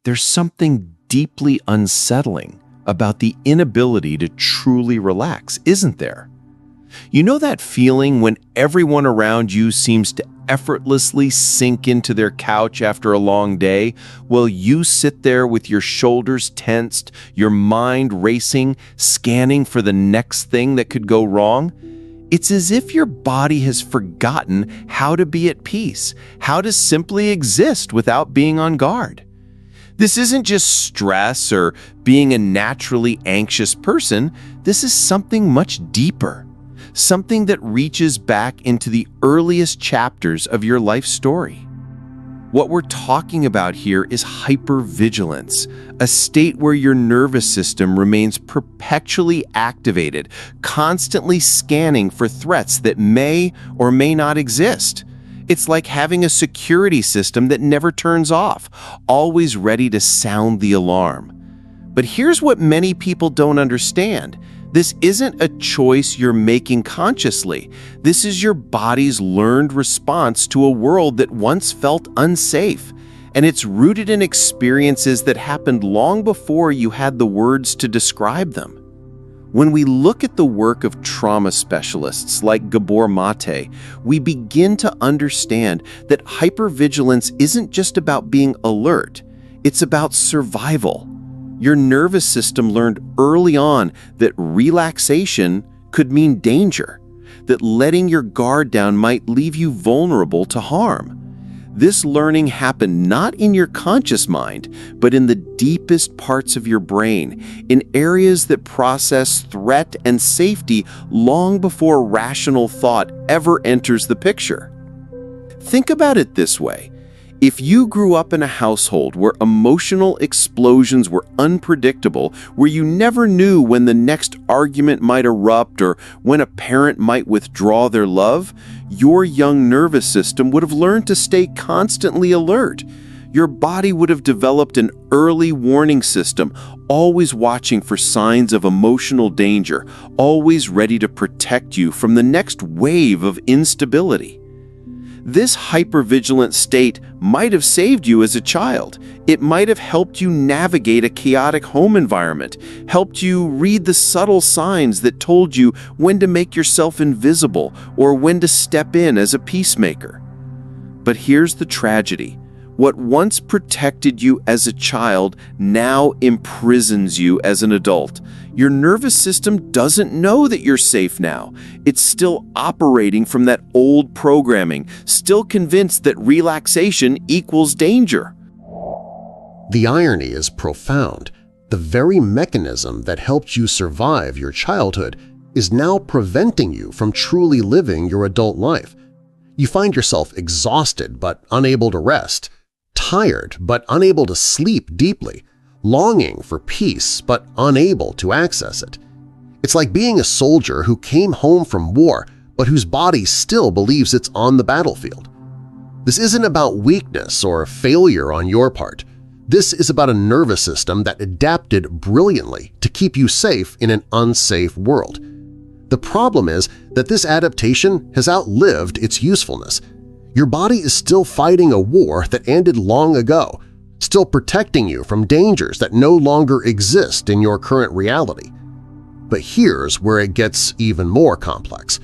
there's something deeply unsettling about the inability to truly relax, isn't there? You know that feeling when everyone around you seems to effortlessly sink into their couch after a long day, while you sit there with your shoulders tensed, your mind racing, scanning for the next thing that could go wrong? It's as if your body has forgotten how to be at peace, how to simply exist without being on guard. This isn't just stress or being a naturally anxious person. This is something much deeper. Something that reaches back into the earliest chapters of your life story. What we're talking about here is hypervigilance, a state where your nervous system remains perpetually activated, constantly scanning for threats that may or may not exist. It's like having a security system that never turns off, always ready to sound the alarm. But here's what many people don't understand. This isn't a choice you're making consciously. This is your body's learned response to a world that once felt unsafe. And it's rooted in experiences that happened long before you had the words to describe them. When we look at the work of trauma specialists like Gabor Maté, we begin to understand that hypervigilance isn't just about being alert. It's about survival. Your nervous system learned early on that relaxation could mean danger, that letting your guard down might leave you vulnerable to harm. This learning happened not in your conscious mind, but in the deepest parts of your brain, in areas that process threat and safety long before rational thought ever enters the picture. Think about it this way. If you grew up in a household where emotional explosions were unpredictable, where you never knew when the next argument might erupt or when a parent might withdraw their love, your young nervous system would have learned to stay constantly alert. Your body would have developed an early warning system, always watching for signs of emotional danger, always ready to protect you from the next wave of instability. This hypervigilant state might have saved you as a child. It might have helped you navigate a chaotic home environment, helped you read the subtle signs that told you when to make yourself invisible or when to step in as a peacemaker. But here's the tragedy. What once protected you as a child now imprisons you as an adult. Your nervous system doesn't know that you're safe now. It's still operating from that old programming, still convinced that relaxation equals danger. The irony is profound. The very mechanism that helped you survive your childhood is now preventing you from truly living your adult life. You find yourself exhausted but unable to rest, tired but unable to sleep deeply, longing for peace but unable to access it. It's like being a soldier who came home from war but whose body still believes it's on the battlefield. This isn't about weakness or failure on your part. This is about a nervous system that adapted brilliantly to keep you safe in an unsafe world. The problem is that this adaptation has outlived its usefulness. Your body is still fighting a war that ended long ago, still protecting you from dangers that no longer exist in your current reality. But here's where it gets even more complex.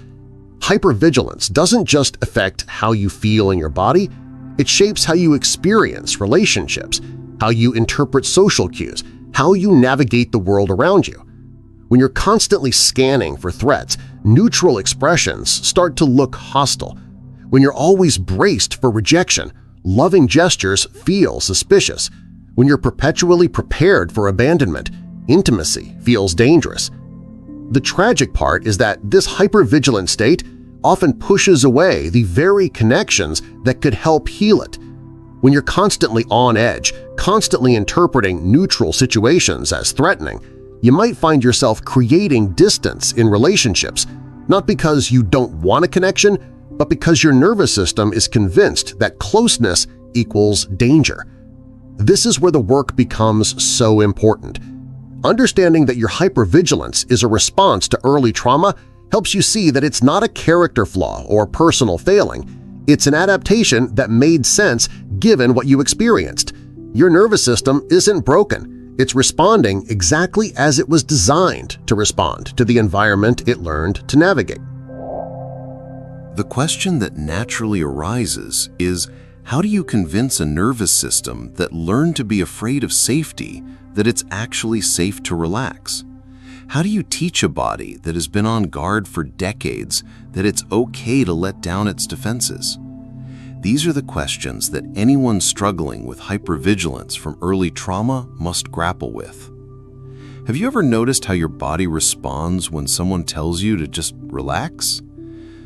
Hypervigilance doesn't just affect how you feel in your body, it shapes how you experience relationships, how you interpret social cues, how you navigate the world around you. When you're constantly scanning for threats, neutral expressions start to look hostile. When you're always braced for rejection, loving gestures feel suspicious. When you're perpetually prepared for abandonment, intimacy feels dangerous. The tragic part is that this hypervigilant state often pushes away the very connections that could help heal it. When you're constantly on edge, constantly interpreting neutral situations as threatening, you might find yourself creating distance in relationships, not because you don't want a connection, but because your nervous system is convinced that closeness equals danger. This is where the work becomes so important. Understanding that your hypervigilance is a response to early trauma helps you see that it's not a character flaw or personal failing. It's an adaptation that made sense given what you experienced. Your nervous system isn't broken. It's responding exactly as it was designed to respond to the environment it learned to navigate. The question that naturally arises is, how do you convince a nervous system that learned to be afraid of safety that it's actually safe to relax? How do you teach a body that has been on guard for decades that it's okay to let down its defenses? These are the questions that anyone struggling with hypervigilance from early trauma must grapple with. Have you ever noticed how your body responds when someone tells you to just relax?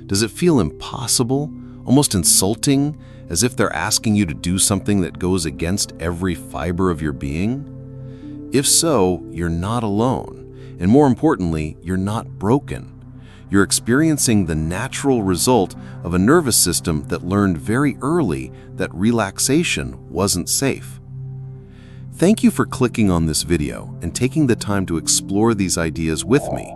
Does it feel impossible, almost insulting, as if they're asking you to do something that goes against every fiber of your being? If so, you're not alone. And more importantly, you're not broken. You're experiencing the natural result of a nervous system that learned very early that relaxation wasn't safe. Thank you for clicking on this video and taking the time to explore these ideas with me.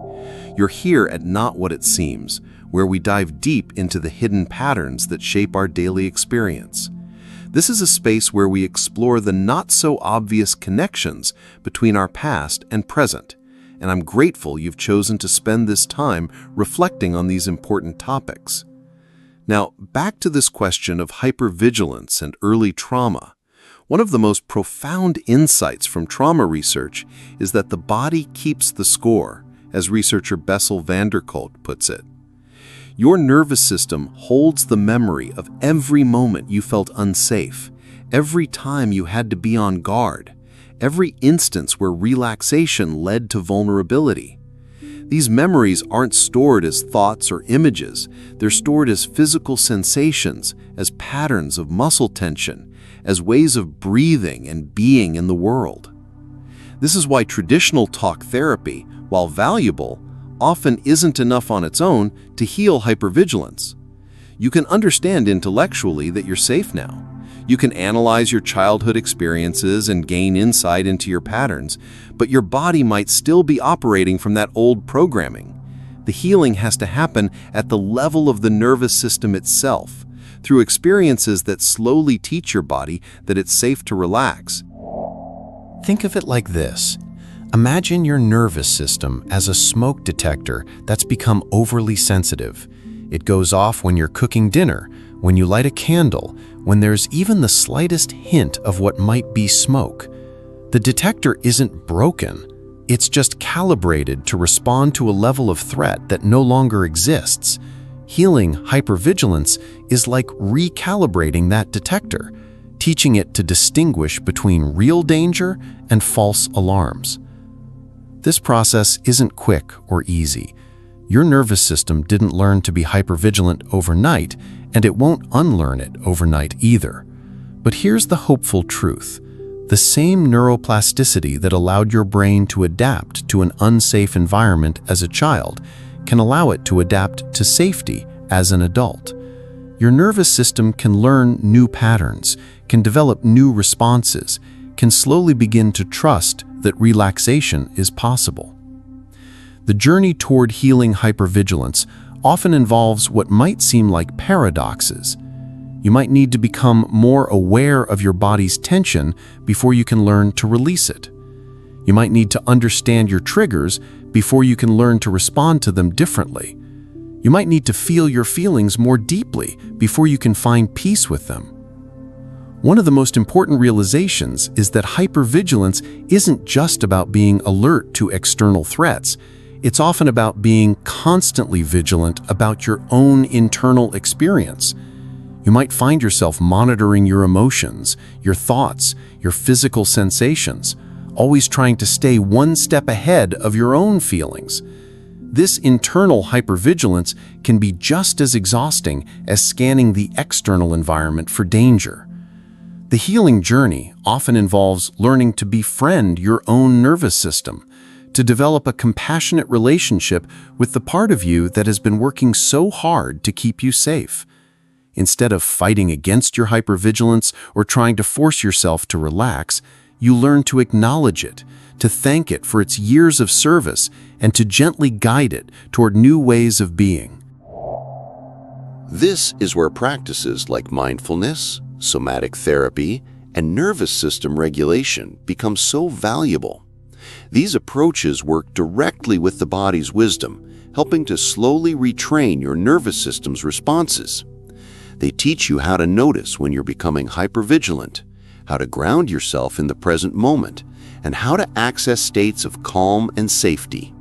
You're here at Not What It Seems, where we dive deep into the hidden patterns that shape our daily experience. This is a space where we explore the not-so-obvious connections between our past and present, and I'm grateful you've chosen to spend this time reflecting on these important topics. Now, back to this question of hypervigilance and early trauma. One of the most profound insights from trauma research is that the body keeps the score, as researcher Bessel van der Kolk puts it. Your nervous system holds the memory of every moment you felt unsafe, every time you had to be on guard, every instance where relaxation led to vulnerability. These memories aren't stored as thoughts or images. They're stored as physical sensations, as patterns of muscle tension, as ways of breathing and being in the world. This is why traditional talk therapy, while valuable, often isn't enough on its own to heal hypervigilance. You can understand intellectually that you're safe now. You can analyze your childhood experiences and gain insight into your patterns, but your body might still be operating from that old programming. The healing has to happen at the level of the nervous system itself, through experiences that slowly teach your body that it's safe to relax. Think of it like this. Imagine your nervous system as a smoke detector that's become overly sensitive. It goes off when you're cooking dinner, when you light a candle, when there's even the slightest hint of what might be smoke. The detector isn't broken. It's just calibrated to respond to a level of threat that no longer exists. Healing hypervigilance is like recalibrating that detector, teaching it to distinguish between real danger and false alarms. This process isn't quick or easy. Your nervous system didn't learn to be hypervigilant overnight, and it won't unlearn it overnight either. But here's the hopeful truth. The same neuroplasticity that allowed your brain to adapt to an unsafe environment as a child can allow it to adapt to safety as an adult. Your nervous system can learn new patterns, can develop new responses, can slowly begin to trust that relaxation is possible. The journey toward healing hypervigilance often involves what might seem like paradoxes. You might need to become more aware of your body's tension before you can learn to release it. You might need to understand your triggers before you can learn to respond to them differently. You might need to feel your feelings more deeply before you can find peace with them. One of the most important realizations is that hypervigilance isn't just about being alert to external threats. It's often about being constantly vigilant about your own internal experience. You might find yourself monitoring your emotions, your thoughts, your physical sensations, always trying to stay one step ahead of your own feelings. This internal hypervigilance can be just as exhausting as scanning the external environment for danger. The healing journey often involves learning to befriend your own nervous system, to develop a compassionate relationship with the part of you that has been working so hard to keep you safe. Instead of fighting against your hypervigilance or trying to force yourself to relax, you learn to acknowledge it, to thank it for its years of service, and to gently guide it toward new ways of being. This is where practices like mindfulness, somatic therapy, and nervous system regulation become so valuable. These approaches work directly with the body's wisdom, helping to slowly retrain your nervous system's responses. They teach you how to notice when you're becoming hypervigilant, how to ground yourself in the present moment, and how to access states of calm and safety.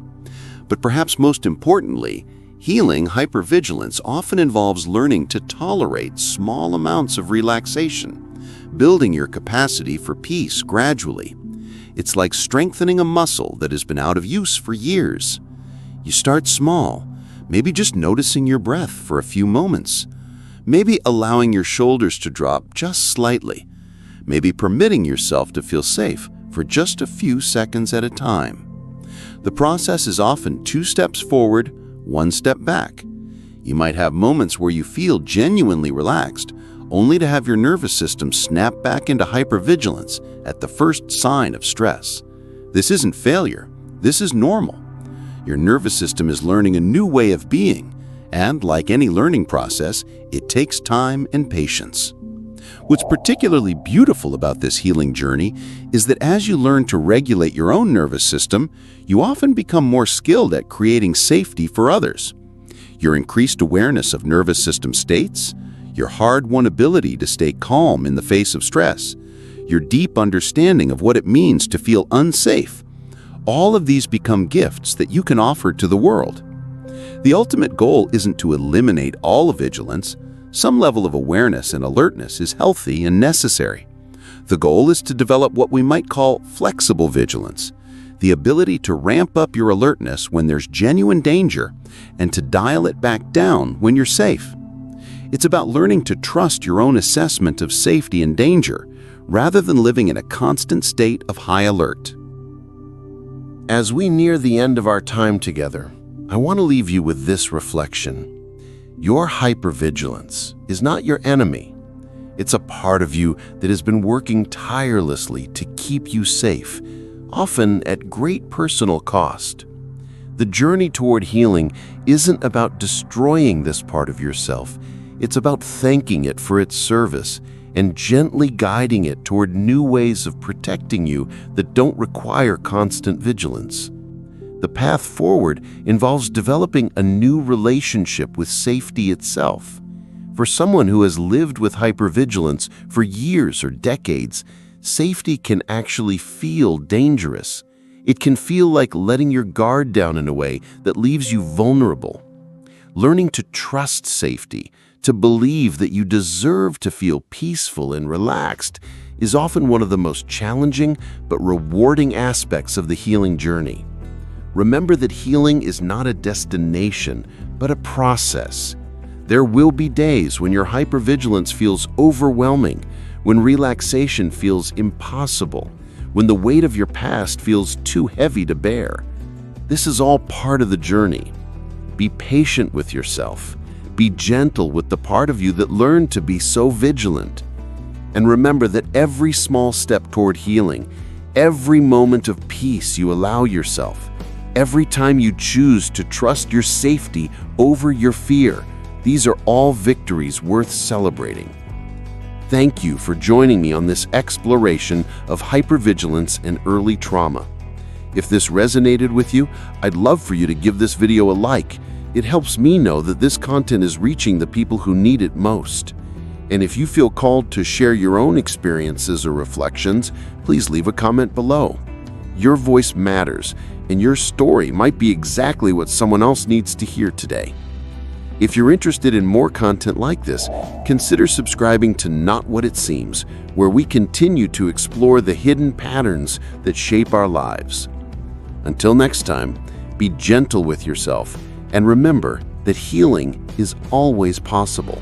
But perhaps most importantly, healing hypervigilance often involves learning to tolerate small amounts of relaxation, building your capacity for peace gradually. It's like strengthening a muscle that has been out of use for years. You start small, maybe just noticing your breath for a few moments, maybe allowing your shoulders to drop just slightly, maybe permitting yourself to feel safe for just a few seconds at a time. The process is often 2 steps forward, 1 step back. You might have moments where you feel genuinely relaxed, only to have your nervous system snap back into hypervigilance at the first sign of stress. This isn't failure, this is normal. Your nervous system is learning a new way of being, and like any learning process, it takes time and patience. What's particularly beautiful about this healing journey is that as you learn to regulate your own nervous system, you often become more skilled at creating safety for others. Your increased awareness of nervous system states, your hard-won ability to stay calm in the face of stress, your deep understanding of what it means to feel unsafe, all of these become gifts that you can offer to the world. The ultimate goal isn't to eliminate all vigilance. Some level of awareness and alertness is healthy and necessary. The goal is to develop what we might call flexible vigilance, the ability to ramp up your alertness when there's genuine danger and to dial it back down when you're safe. It's about learning to trust your own assessment of safety and danger rather than living in a constant state of high alert. As we near the end of our time together, I want to leave you with this reflection. Your hypervigilance is not your enemy. It's a part of you that has been working tirelessly to keep you safe, often at great personal cost. The journey toward healing isn't about destroying this part of yourself. It's about thanking it for its service and gently guiding it toward new ways of protecting you that don't require constant vigilance. The path forward involves developing a new relationship with safety itself. For someone who has lived with hypervigilance for years or decades, safety can actually feel dangerous. It can feel like letting your guard down in a way that leaves you vulnerable. Learning to trust safety, to believe that you deserve to feel peaceful and relaxed, is often one of the most challenging but rewarding aspects of the healing journey. Remember that healing is not a destination, but a process. There will be days when your hypervigilance feels overwhelming, when relaxation feels impossible, when the weight of your past feels too heavy to bear. This is all part of the journey. Be patient with yourself. Be gentle with the part of you that learned to be so vigilant. And remember that every small step toward healing, every moment of peace you allow yourself, every time you choose to trust your safety over your fear, these are all victories worth celebrating. Thank you for joining me on this exploration of hypervigilance and early trauma. If this resonated with you, I'd love for you to give this video a like. It helps me know that this content is reaching the people who need it most. And if you feel called to share your own experiences or reflections, please leave a comment below. Your voice matters, and your story might be exactly what someone else needs to hear today. If you're interested in more content like this, consider subscribing to Not What It Seems, where we continue to explore the hidden patterns that shape our lives. Until next time, be gentle with yourself, and remember that healing is always possible.